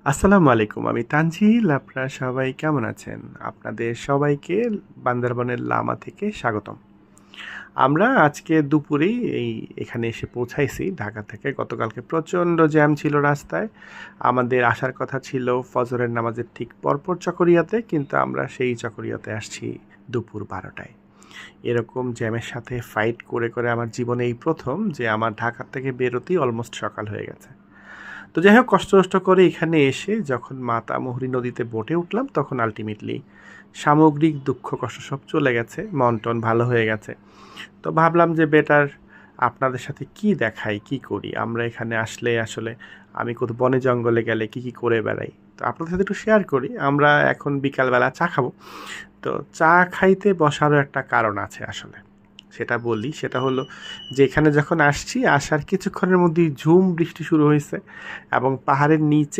আসসালামু আলাইকুম। আমি তানজিল। আপনারা সবাই কেমন আছেন? আপনাদের সবাইকে বান্দরবনের লামা থেকে স্বাগতম। আমরা আজকে দুপুরেই এখানে এসে পৌঁছাইছি ঢাকা থেকে। গতকালকে প্রচণ্ড জ্যাম ছিল রাস্তায়। আমাদের আসার কথা ছিল ফজরের নামাজের ঠিক পরপর চকরিয়াতে, কিন্তু আমরা সেই চকরিয়াতে আসছি দুপুর ১২টায়। এরকম জ্যামের সাথে ফাইট করে করে আমার জীবনে এই প্রথম যে আমার ঢাকা থেকে বেরোতেই অলমোস্ট সকাল হয়ে গেছে। তো যাই হোক, কষ্ট করে এখানে এসে যখন মাতামুহুরী নদীতে বোটে উঠলাম, তখন আলটিমেটলি সামগ্রিক দুঃখ কষ্ট সব চলে গেছে, মন টন ভালো হয়ে গেছে। তো ভাবলাম যে বেটার আপনাদের সাথে কি দেখাই, কি করি আমরা এখানে আসলে। আসলে আমি কোথাও বনে জঙ্গলে গেলে কি কি করে বেড়াই, তো আপনাদের সাথে একটু শেয়ার করি। আমরা এখন বিকালবেলা চা খাবো। তো চা খাইতে বসারও একটা কারণ আছে আসলে, সেটা বলি। সেটা হলো যে এখানে যখন আসছি, আসার কিছুক্ষণের মধ্যেই ঝুম বৃষ্টি শুরু হয়েছে এবং পাহাড়ের নিচে